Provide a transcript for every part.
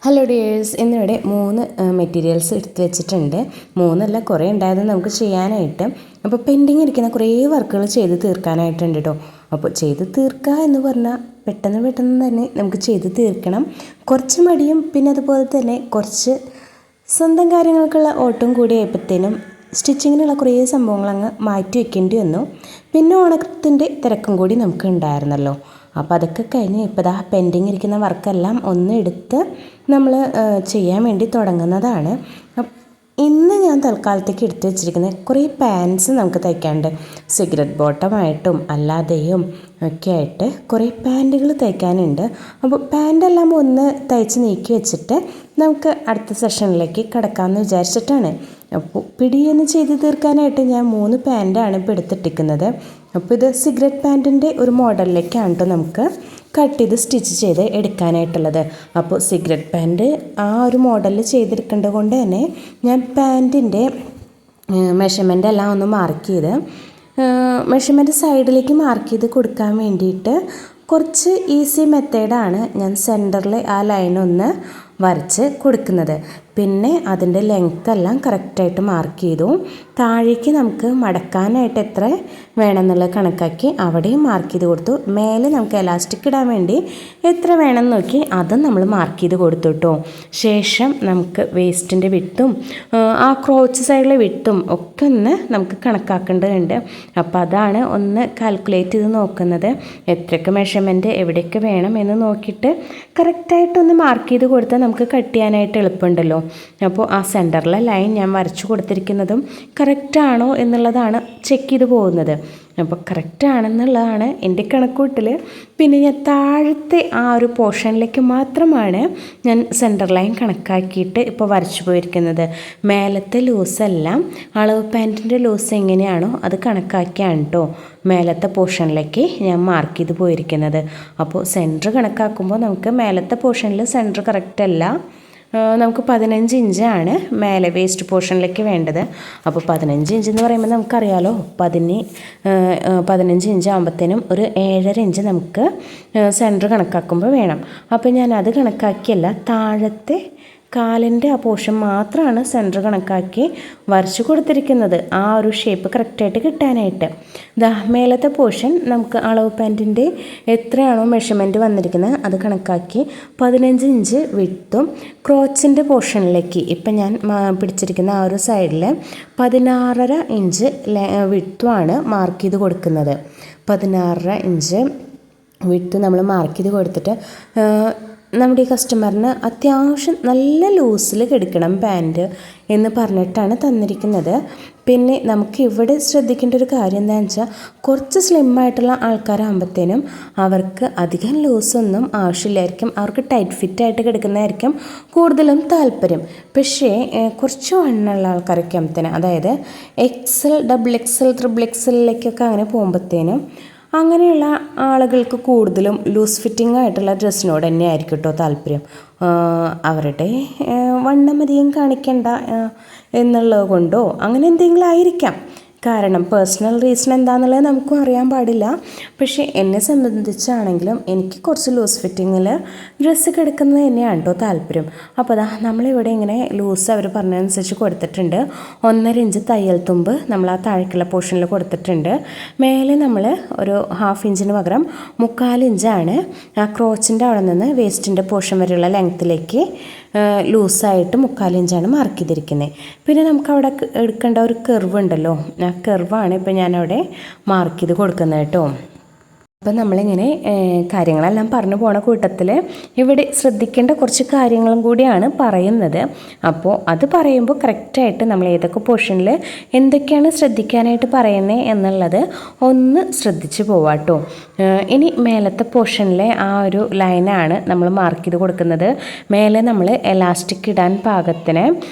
Hello dears, ഇന്നിവിടെ 3 materials എടുത്ത് വെച്ചിട്ടുണ്ട്. 3 കുറേ ഉണ്ടായത് നമുക്ക് ചെയ്യാനായിട്ട്. അപ്പോൾ പെൻഡിങ് ഇരിക്കുന്ന കുറേ വർക്കുകൾ ചെയ്ത് തീർക്കാനായിട്ടുണ്ട് കേട്ടോ. അപ്പോൾ ചെയ്ത് തീർക്കുക എന്ന് പറഞ്ഞാൽ പെട്ടെന്ന് തന്നെ നമുക്ക് ചെയ്ത് തീർക്കണം. കുറച്ച് മടിയും പിന്നെ അതുപോലെ തന്നെ കുറച്ച് സ്വന്തം കാര്യങ്ങൾക്കുള്ള ഓട്ടം കൂടി ആയപ്പോഴത്തേനും സ്റ്റിച്ചിങ്ങിനുള്ള കുറേ സംഭവങ്ങൾ അങ്ങ് മാറ്റി വെക്കേണ്ടി വന്നു. പിന്നെ ഓണത്തിൻ്റെ തിരക്കും കൂടി നമുക്ക് ഉണ്ടായിരുന്നല്ലോ. അപ്പോൾ അതൊക്കെ കഴിഞ്ഞ് ഇപ്പോൾ ദാ പെൻഡിങ് ഇരിക്കുന്ന വർക്കെല്ലാം ഒന്ന് എടുത്ത് നമ്മൾ ചെയ്യാൻ വേണ്ടി തുടങ്ങുന്നതാണ്. ഇന്ന് ഞാൻ തൽക്കാലത്തേക്ക് എടുത്ത് വെച്ചിരിക്കുന്നത് കുറേ പാൻറ്റ്സ് നമുക്ക് തയ്ക്കാനുണ്ട്. സിഗരറ്റ് ബോട്ടമായിട്ടും അല്ലാതെയും ഒക്കെ ആയിട്ട് കുറേ പാൻറ്റുകൾ തയ്ക്കാനുണ്ട്. അപ്പോൾ പാൻറ്റെല്ലാം ഒന്ന് തയ്ച്ച് നീക്കി വെച്ചിട്ട് നമുക്ക് അടുത്ത സെഷനിലേക്ക് കിടക്കാമെന്ന് വിചാരിച്ചിട്ടാണ്. അപ്പോൾ പിടിയെന്ന് ചെയ്ത് തീർക്കാനായിട്ട് ഞാൻ 3 പാൻറ്റാണ് ഇപ്പോൾ എടുത്തിട്ടിരിക്കുന്നത്. അപ്പോൾ ഇത് സിഗരറ്റ് പാൻറ്റിൻ്റെ ഒരു മോഡലിലേക്കാണ് കേട്ടോ നമുക്ക് കട്ട് ചെയ്ത് സ്റ്റിച്ച് ചെയ്ത് എടുക്കാനായിട്ടുള്ളത്. അപ്പോൾ സിഗരറ്റ് പാൻറ്റ് ആ ഒരു മോഡലിൽ ചെയ്തെടുക്കേണ്ടത് കൊണ്ട് തന്നെ ഞാൻ പാൻറ്റിൻ്റെ മെഷർമെൻ്റ് എല്ലാം ഒന്ന് മാർക്ക് ചെയ്ത് മെഷർമെൻറ്റ് സൈഡിലേക്ക് മാർക്ക് ചെയ്ത് കൊടുക്കാൻ വേണ്ടിയിട്ട് കുറച്ച് ഈസി മെത്തേഡാണ് ഞാൻ സെൻറ്ററിൽ ആ ലൈനൊന്ന് വരച്ച് കൊടുക്കുന്നത്. പിന്നെ അതിൻ്റെ ലെങ്ത്ത് എല്ലാം കറക്റ്റായിട്ട് മാർക്ക് ചെയ്തു. താഴേക്ക് നമുക്ക് മടക്കാനായിട്ട് എത്ര വേണമെന്നുള്ളത് കണക്കാക്കി അവിടെയും മാർക്ക് ചെയ്ത് കൊടുത്തു. മേലെ നമുക്ക് എലാസ്റ്റിക് ഇടാൻ വേണ്ടി എത്ര വേണമെന്ന് നോക്കി അതും നമ്മൾ മാർക്ക് ചെയ്ത് കൊടുത്തു കേട്ടോ. ശേഷം നമുക്ക് വേസ്റ്റിൻ്റെ വിട്ടും ആ ക്രോച്ച് സൈഡിലെ വിട്ടും ഒക്കെ ഒന്ന് നമുക്ക് കണക്കാക്കേണ്ടതുണ്ട്. അപ്പോൾ അതാണ് ഒന്ന് കാൽക്കുലേറ്റ് ചെയ്ത് നോക്കുന്നത്. എത്രയൊക്കെ മെഷർമെൻറ്റ് എവിടെയൊക്കെ വേണം എന്ന് നോക്കിയിട്ട് കറക്റ്റായിട്ടൊന്ന് മാർക്ക് ചെയ്ത് കൊടുത്താൽ നമുക്ക് കട്ട് ചെയ്യാനായിട്ട് എളുപ്പമുണ്ടല്ലോ. അപ്പോൾ ആ സെൻറ്ററിലെ ലൈൻ ഞാൻ വരച്ചു കൊടുത്തിരിക്കുന്നതും കറക്റ്റാണോ എന്നുള്ളതാണ് ചെക്ക് ചെയ്ത് പോകുന്നത്. അപ്പോൾ കറക്റ്റാണെന്നുള്ളതാണ് എൻ്റെ കണക്കൂട്ടൽ. പിന്നെ ഞാൻ താഴത്തെ ആ ഒരു പോർഷനിലേക്ക് മാത്രമാണ് ഞാൻ സെൻറ്റർ ലൈൻ കണക്കാക്കിയിട്ട് ഇപ്പോൾ വരച്ചു പോയിരിക്കുന്നത്. മേലത്തെ ലൂസെല്ലാം അളവ് പാൻറ്റിൻ്റെ ലൂസ് എങ്ങനെയാണോ അത് കണക്കാക്കിയാണ് കേട്ടോ മേലത്തെ പോർഷനിലേക്ക് ഞാൻ മാർക്ക് ചെയ്ത് പോയിരിക്കുന്നത്. അപ്പോൾ സെൻറ്റർ കണക്കാക്കുമ്പോൾ നമുക്ക് മേലത്തെ പോർഷനിൽ സെൻറ്റർ കറക്റ്റല്ല. നമുക്ക് 15 ഇഞ്ചാണ് മേലെ വേസ്റ്റ് പോർഷനിലേക്ക് വേണ്ടത്. അപ്പോൾ 15 ഇഞ്ച് എന്ന് പറയുമ്പോൾ നമുക്കറിയാലോ 15 ഇഞ്ച് ആകുമ്പോഴത്തേനും ഒരു 7.5 ഇഞ്ച് നമുക്ക് സെൻറ്റർ കണക്കാക്കുമ്പോൾ വേണം. അപ്പോൾ ഞാൻ അത് കണക്കാക്കിയല്ല, താഴത്തെ കാലിൻ്റെ ആ പോർഷൻ മാത്രമാണ് സെൻറ്റർ കണക്കാക്കി വരച്ചു കൊടുത്തിരിക്കുന്നത്, ആ ഒരു ഷേപ്പ് കറക്റ്റായിട്ട് കിട്ടാനായിട്ട്. മേലത്തെ പോർഷൻ നമുക്ക് അളവ് പാൻറ്റിൻ്റെ എത്രയാണോ മെഷർമെൻറ്റ് വന്നിരിക്കുന്നത് അത് കണക്കാക്കി 15 ഇഞ്ച് വിട്ടും ക്രോച്ചിൻ്റെ പോർഷനിലേക്ക് ഇപ്പം ഞാൻ പിടിച്ചിരിക്കുന്ന ആ ഒരു സൈഡിൽ 16.5 ഇഞ്ച് വിട്ടുമാണ് മാർക്ക് ചെയ്ത് കൊടുക്കുന്നത്. 16.5 ഇഞ്ച് വിട്ട് നമ്മൾ മാർക്ക് ചെയ്ത് കൊടുത്തിട്ട് നമ്മുടെ ഈ കസ്റ്റമറിന് അത്യാവശ്യം നല്ല ലൂസിൽ കിടക്കണം പാൻറ്റ് എന്ന് പറഞ്ഞിട്ടാണ് തന്നിരിക്കുന്നത്. പിന്നെ നമുക്ക് ഇവിടെ ശ്രദ്ധിക്കേണ്ട ഒരു കാര്യം എന്താണെന്ന് വെച്ചാൽ കുറച്ച് സ്ലിമ്മായിട്ടുള്ള ആൾക്കാരാകുമ്പോഴത്തേനും അവർക്ക് അധികം ലൂസൊന്നും ആവശ്യമില്ലായിരിക്കും. അവർക്ക് ടൈറ്റ് ഫിറ്റായിട്ട് കിടക്കുന്നതായിരിക്കും കൂടുതലും താല്പര്യം. പക്ഷേ കുറച്ച് വണ്ണമുള്ള ആൾക്കാരൊക്കെ ആകുമ്പോഴത്തേനും, അതായത് XL, XXL, XXLിലേക്കൊക്കെ അങ്ങനെ പോകുമ്പോഴത്തേനും അങ്ങനെയുള്ള ആളുകൾക്ക് കൂടുതലും ലൂസ് ഫിറ്റിംഗ് ആയിട്ടുള്ള ഡ്രസ്സിനോട് തന്നെ ആയിരിക്കും കേട്ടോ താല്പര്യം. അവരുടെ വണ്ണം അധികം കാണിക്കണ്ട എന്നുള്ളത് കൊണ്ടോ അങ്ങനെ എന്തെങ്കിലും ആയിരിക്കാം. കാരണം പേഴ്സണൽ റീസൺ എന്താണെന്നുള്ളത് നമുക്കും അറിയാൻ പാടില്ല. പക്ഷേ എന്നെ സംബന്ധിച്ചാണെങ്കിലും എനിക്ക് കുറച്ച് ലൂസ് ഫിറ്റിങ്ങിൽ ഡ്രസ്സ് കിടക്കുന്നത് തന്നെയാണ് കേട്ടോ താല്പര്യം. അപ്പോൾ അതാ നമ്മളിവിടെ ഇങ്ങനെ ലൂസ് അവർ പറഞ്ഞതനുസരിച്ച് കൊടുത്തിട്ടുണ്ട്. 1.5 ഇഞ്ച് തയ്യൽ തുമ്പ് നമ്മൾ ആ താഴേക്കുള്ള പോർഷനിൽ കൊടുത്തിട്ടുണ്ട്. മേലെ നമ്മൾ ഒരു 1/2 ഇഞ്ചിന് പകരം 1/4 ഇഞ്ചാണ് ആ ക്രോച്ചിൻ്റെ അവിടെ നിന്ന് വേസ്റ്റിൻ്റെ പോർഷൻ വരെയുള്ള ലെങ്ത്തിലേക്ക് ലൂസായിട്ട് 1/4 ഇഞ്ചാണ് മാർക്ക് ചെയ്തിരിക്കുന്നത്. പിന്നെ നമുക്കവിടെ എടുക്കേണ്ട ഒരു കർവ് ഉണ്ടല്ലോ, ആ കർവാണ് ഇപ്പോൾ ഞാനവിടെ മാർക്ക് ചെയ്ത് കൊടുക്കുന്നത് കേട്ടോ. അപ്പോൾ നമ്മളിങ്ങനെ കാര്യങ്ങളെല്ലാം പറഞ്ഞു പോണ കൂട്ടത്തിൽ ഇവിടെ ശ്രദ്ധിക്കേണ്ട കുറച്ച് കാര്യങ്ങളും കൂടിയാണ് പറയുന്നത്. അപ്പോൾ അത് പറയുമ്പോൾ കറക്റ്റായിട്ട് നമ്മൾ ഏതൊക്കെ പോർഷനിൽ എന്തൊക്കെയാണ് ശ്രദ്ധിക്കാനായിട്ട് പറയുന്നത് എന്നുള്ളത് ഒന്ന് ശ്രദ്ധിച്ച് പോവാട്ടോ. ഇനി മേലത്തെ പോർഷനിലെ ആ ഒരു ലൈനാണ് നമ്മൾ മാർക്ക് ചെയ്ത് കൊടുക്കുന്നത്. മേലെ നമ്മൾ എലാസ്റ്റിക് ഇടാൻ പാകത്തിന്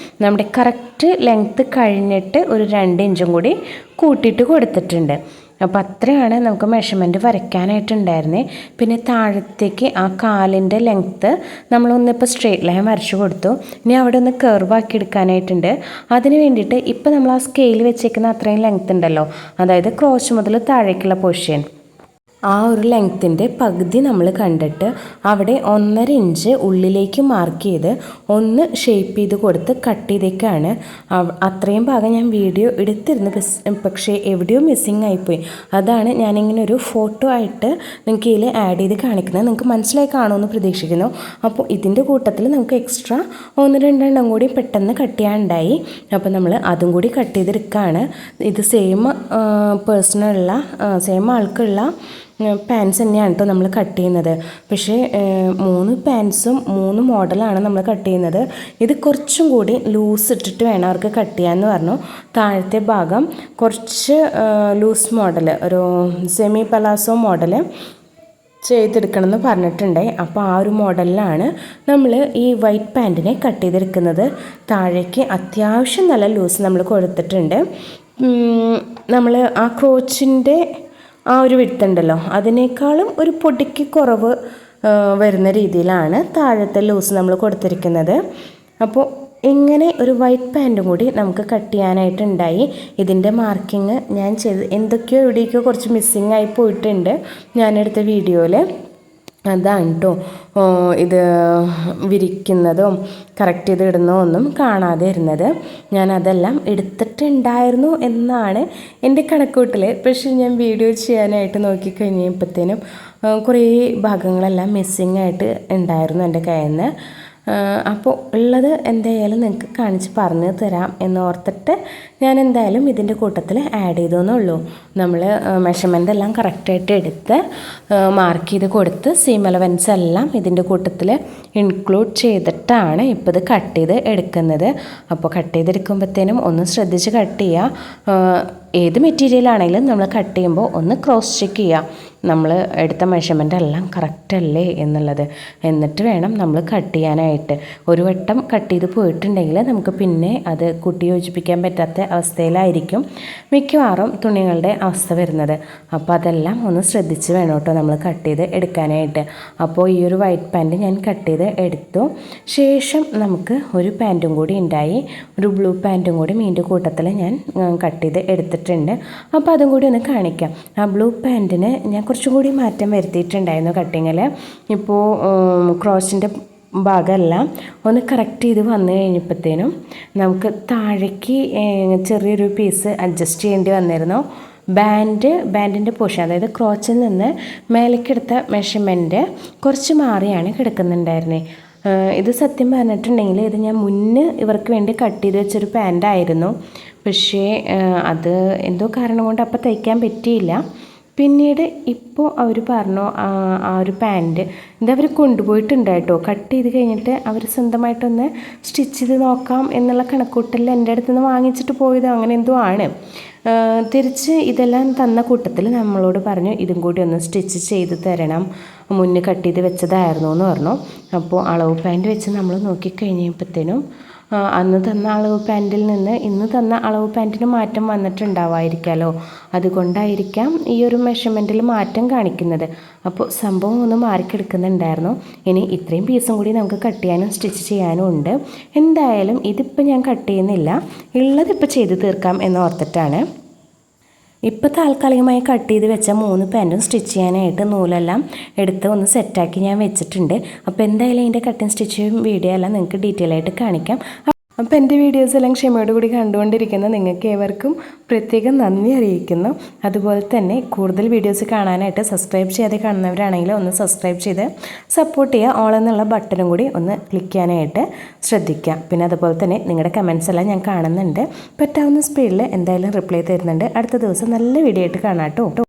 നമ്മുടെ കറക്റ്റ് ലെങ്ത്ത് കഴിഞ്ഞിട്ട് ഒരു 2 ഇഞ്ചും കൂടി കൂട്ടിയിട്ട് കൊടുത്തിട്ടുണ്ട്. അപ്പോൾ അത്രയാണ് നമുക്ക് മെഷർമെൻറ്റ് വരയ്ക്കാനായിട്ടുണ്ടായിരുന്നത്. പിന്നെ താഴത്തേക്ക് ആ കാലിൻ്റെ ലെങ്ത്ത് നമ്മളൊന്നിപ്പോൾ സ്ട്രെയിറ്റ് ലൈൻ വരച്ചു കൊടുത്തു. ഇനി അവിടെ ഒന്ന് കർവാക്കി എടുക്കാനായിട്ടുണ്ട്. അതിന് വേണ്ടിയിട്ട് ഇപ്പോൾ നമ്മൾ ആ സ്കെയിൽ വെച്ചേക്കുന്ന അത്രയും ലെങ്ത്ത് ഉണ്ടല്ലോ, അതായത് ക്രോച്ച് മുതൽ താഴേക്കുള്ള പോർഷൻ, ആ ഒരു ലെങ്ത്തിൻ്റെ പകുതി നമ്മൾ കണ്ടിട്ട് അവിടെ 1.5 ഇഞ്ച് ഉള്ളിലേക്ക് മാർക്ക് ചെയ്ത് ഒന്ന് ഷേപ്പ് ചെയ്ത് കൊടുത്ത് കട്ട് ചെയ്തേക്കാണ്. അത്രയും ഭാഗം ഞാൻ വീഡിയോ എടുത്തിരുന്നു, പക്ഷേ എവിടെയോ മിസ്സിങ് ആയിപ്പോയി. അതാണ് ഞാനിങ്ങനെ ഒരു ഫോട്ടോ ആയിട്ട് നിങ്ങൾക്ക് ഇതിൽ ആഡ് ചെയ്ത് കാണിക്കുന്നത്. നിങ്ങൾക്ക് മനസ്സിലായി കാണുമെന്ന് പ്രതീക്ഷിക്കുന്നു. അപ്പോൾ ഇതിൻ്റെ കൂട്ടത്തിൽ നമുക്ക് എക്സ്ട്രാ 1-2 എണ്ണം കൂടി പെട്ടെന്ന് കട്ട് ചെയ്യാനുണ്ടായി. അപ്പോൾ നമ്മൾ അതും കൂടി കട്ട് ചെയ്തെടുക്കുകയാണ്. ഇത് സെയിം ആൾക്കുള്ള പാൻസ് തന്നെയാണ് കേട്ടോ നമ്മൾ കട്ട് ചെയ്യുന്നത്. പക്ഷേ 3 പാൻസും 3 മോഡലാണ് നമ്മൾ കട്ട് ചെയ്യുന്നത്. ഇത് കുറച്ചും കൂടി ലൂസ് ഇട്ടിട്ട് വേണം അവർക്ക് കട്ട് ചെയ്യാമെന്ന് പറഞ്ഞു. താഴത്തെ ഭാഗം കുറച്ച് ലൂസ് മോഡൽ, ഒരു സെമി പലാസോ മോഡൽ ചെയ്തെടുക്കണമെന്ന് പറഞ്ഞിട്ടുണ്ടായി. അപ്പോൾ ആ ഒരു മോഡലിലാണ് നമ്മൾ ഈ വൈറ്റ് പാൻറ്റിനെ കട്ട് ചെയ്തെടുക്കുന്നത്. താഴേക്ക് അത്യാവശ്യം നല്ല ലൂസ് നമ്മൾ കൊടുത്തിട്ടുണ്ട്. നമ്മൾ ആ ക്രോച്ചിൻ്റെ ആ ഒരു വിടുത്തുണ്ടല്ലോ, അതിനേക്കാളും ഒരു പൊടിക്ക് കുറവ് വരുന്ന രീതിയിലാണ് താഴത്തെ ലൂസ് നമ്മൾ കൊടുത്തിരിക്കുന്നത്. അപ്പോൾ ഇങ്ങനെ ഒരു വൈറ്റ് പാൻറ്റും കൂടി നമുക്ക് കട്ട് ചെയ്യാനായിട്ടുണ്ടായി. ഇതിൻ്റെ മാർക്കിങ് ഞാൻ ചെയ്ത് എന്തൊക്കെയോ എവിടേക്കോ കുറച്ച് മിസ്സിങ് ആയി പോയിട്ടുണ്ട് ഞാനെടുത്ത വീഡിയോയിൽ. അതാണ് കേട്ടോ ഇത് വിരിക്കുന്നതും കറക്റ്റ് ചെയ്ത് ഇടുന്നതും ഒന്നും കാണാതെ ഇരുന്നത്. ഞാനതെല്ലാം എടുത്തിട്ടുണ്ടായിരുന്നു എന്നാണ് എൻ്റെ കണക്കൂട്ടൽ. പക്ഷേ ഞാൻ വീഡിയോ ചെയ്യാനായിട്ട് നോക്കിക്കഴിഞ്ഞപ്പോഴത്തേനും കുറേ ഭാഗങ്ങളെല്ലാം മിസ്സിങ് ആയിട്ട് ഉണ്ടായിരുന്നു എൻ്റെ കയ്യിൽ നിന്ന്. അപ്പോൾ ഉള്ളത് എന്തായാലും നിങ്ങൾക്ക് കാണിച്ച് പറഞ്ഞു തരാം എന്നോർത്തിട്ട് ഞാൻ എന്തായാലും ഇതിൻ്റെ കൂട്ടത്തിൽ ആഡ് ചെയ്തെന്നുള്ളൂ. നമ്മൾ മെഷർമെൻ്റ് എല്ലാം കറക്റ്റായിട്ട് എടുത്ത് മാർക്ക് ചെയ്ത് കൊടുത്ത് സീം അലവൻസ് എല്ലാം ഇതിൻ്റെ കൂട്ടത്തിൽ ഇൻക്ലൂഡ് ചെയ്തിട്ടാണ് ഇപ്പോൾ ഇത് കട്ട് ചെയ്ത് എടുക്കുന്നത്. അപ്പോൾ കട്ട് ചെയ്തെടുക്കുമ്പോഴത്തേനും ഒന്ന് ശ്രദ്ധിച്ച് കട്ട് ചെയ്യുക. ഏത് മെറ്റീരിയലാണെങ്കിലും നമ്മൾ കട്ട് ചെയ്യുമ്പോൾ ഒന്ന് ക്രോസ് ചെക്ക് ചെയ്യുക, നമ്മൾ എടുത്ത മെഷർമെൻ്റ് എല്ലാം കറക്റ്റ് അല്ലേ എന്നുള്ളത്. എന്നിട്ട് വേണം നമ്മൾ കട്ട് ചെയ്യാനായിട്ട്. ഒരു വട്ടം കട്ട് ചെയ്ത് പോയിട്ടുണ്ടെങ്കിൽ നമുക്ക് പിന്നെ അത് കൂട്ടി യോജിപ്പിക്കാൻ പറ്റാത്ത അവസ്ഥയിലായിരിക്കും മിക്കവാറും തുണികളുടെ അവസ്ഥ വരുന്നത്. അപ്പോൾ അതെല്ലാം ഒന്ന് ശ്രദ്ധിച്ച് വേണം കേട്ടോ നമ്മൾ കട്ട് ചെയ്ത് എടുക്കാനായിട്ട്. അപ്പോൾ ഈ ഒരു വൈറ്റ് പാൻറ്റ് ഞാൻ കട്ട് ചെയ്ത് എടുത്തു. ശേഷം നമുക്ക് ഒരു പാൻറ്റും കൂടി ഉണ്ടായി, ഒരു ബ്ലൂ പാൻറ്റും കൂടി മീൻ്റെ കൂട്ടത്തിൽ ഞാൻ കട്ട് ചെയ്ത് എടുത്തിട്ടുണ്ട്. അപ്പോൾ അതും കൂടി ഒന്ന് കാണിക്കാം. ആ ബ്ലൂ പാൻറ്റിന് ഞാൻ കുറച്ചും കൂടി മാറ്റം വരുത്തിയിട്ടുണ്ടായിരുന്നു കട്ടിങ്ങിൽ. ഇപ്പോൾ ക്രോസിൻ്റെ ഭാഗമെല്ലാം ഒന്ന് കറക്റ്റ് ചെയ്ത് വന്നു കഴിഞ്ഞപ്പോഴത്തേനും നമുക്ക് താഴേക്ക് ചെറിയൊരു പീസ് അഡ്ജസ്റ്റ് ചെയ്യേണ്ടി വന്നിരുന്നു. ബാൻഡിൻ്റെ പോർഷൻ, അതായത് ക്രോച്ചിൽ നിന്ന് മേലേക്കെടുത്ത മെഷർമെൻറ്റ് കുറച്ച് മാറിയാണ് കിടക്കുന്നുണ്ടായിരുന്നത്. ഇത് സത്യം പറഞ്ഞിട്ടുണ്ടെങ്കിൽ ഇത് ഞാൻ മുന്നേ ഇവർക്ക് വേണ്ടി കട്ട് ചെയ്ത് വെച്ചൊരു പാൻറ്റായിരുന്നു. പക്ഷേ അത് എന്തോ കാരണം കൊണ്ട് അപ്പം തയ്ക്കാൻ പറ്റിയില്ല. പിന്നീട് ഇപ്പോൾ അവർ പറഞ്ഞു ആ ഒരു പാൻറ്റ് ഇതവർ കൊണ്ടുപോയിട്ടുണ്ട് കേട്ടോ. കട്ട് ചെയ്ത് കഴിഞ്ഞിട്ട് അവർ സ്വന്തമായിട്ടൊന്ന് സ്റ്റിച്ച് ചെയ്ത് നോക്കാം എന്നുള്ള കണക്കൂട്ടലിൽ എൻ്റെ അടുത്ത് നിന്ന് വാങ്ങിച്ചിട്ട് പോയത് അങ്ങനെ എന്തോ ആണ്. തിരിച്ച് ഇതെല്ലാം തന്ന കൂട്ടത്തിൽ നമ്മളോട് പറഞ്ഞു ഇതും കൂടി ഒന്ന് സ്റ്റിച്ച് ചെയ്ത് തരണം, മുന്നേ കട്ട് ചെയ്ത് വെച്ചതായിരുന്നു എന്ന് പറഞ്ഞു. അപ്പോൾ അളവ് പാൻറ്റ് വെച്ച് നമ്മൾ നോക്കിക്കഴിഞ്ഞപ്പോഴത്തേനും അന്ന് തന്ന അളവ് പാൻറ്റിൽ നിന്ന് ഇന്ന് തന്ന അളവ് പാൻറ്റിന് മാറ്റം വന്നിട്ടുണ്ടാവായിരിക്കാമല്ലോ. അതുകൊണ്ടായിരിക്കാം ഈ ഒരു മെഷർമെൻറ്റിൽ മാറ്റം കാണിക്കുന്നത്. അപ്പോൾ സംഭവം ഒന്ന് മാറിക്കെടുക്കുന്നുണ്ടായിരുന്നു. ഇനി ഇത്രയും പീസും കൂടി നമുക്ക് കട്ട് ചെയ്യാനും സ്റ്റിച്ച് ചെയ്യാനും ഉണ്ട്. എന്തായാലും ഇതിപ്പോൾ ഞാൻ കട്ട് ചെയ്യുന്നില്ല, ഉള്ളതിപ്പോൾ ചെയ്ത് തീർക്കാം എന്നോർത്തിട്ടാണ്. ഇപ്പോൾ താൽക്കാലികമായി കട്ട് ചെയ്ത് വെച്ച 3 പാൻറ്റും സ്റ്റിച്ച് ചെയ്യാനായിട്ട് നൂലെല്ലാം എടുത്ത് ഒന്ന് സെറ്റാക്കി ഞാൻ വെച്ചിട്ടുണ്ട്. അപ്പോൾ എന്തായാലും അതിൻ്റെ കട്ടിങ് സ്റ്റിച്ചും വീഡിയോ എല്ലാം നിങ്ങൾക്ക് ഡീറ്റെയിൽ ആയിട്ട് കാണിക്കാം. അപ്പോൾ എൻ്റെ വീഡിയോസ് എല്ലാം ക്ഷമയോടുകൂടി കണ്ടുകൊണ്ടിരിക്കുന്ന നിങ്ങൾക്ക് ഏവർക്കും പ്രത്യേകം നന്ദി അറിയിക്കുന്നു. അതുപോലെ തന്നെ കൂടുതൽ വീഡിയോസ് കാണാനായിട്ട് സബ്സ്ക്രൈബ് ചെയ്യാതെ കാണുന്നവരാണെങ്കിൽ ഒന്ന് സബ്സ്ക്രൈബ് ചെയ്ത് സപ്പോർട്ട് ചെയ്യുക. ഓൾ എന്നുള്ള ബട്ടണും കൂടി ഒന്ന് ക്ലിക്ക് ചെയ്യാനായിട്ട് ശ്രദ്ധിക്കാം. പിന്നെ അതുപോലെ തന്നെ നിങ്ങളുടെ കമൻസ് എല്ലാം ഞാൻ കാണുന്നുണ്ട്. പറ്റാവുന്ന സ്പീഡിൽ എന്തായാലും റിപ്ലൈ തരുന്നുണ്ട്. അടുത്ത ദിവസം നല്ല വീഡിയോ ആയിട്ട് കാണാം കേട്ടോ.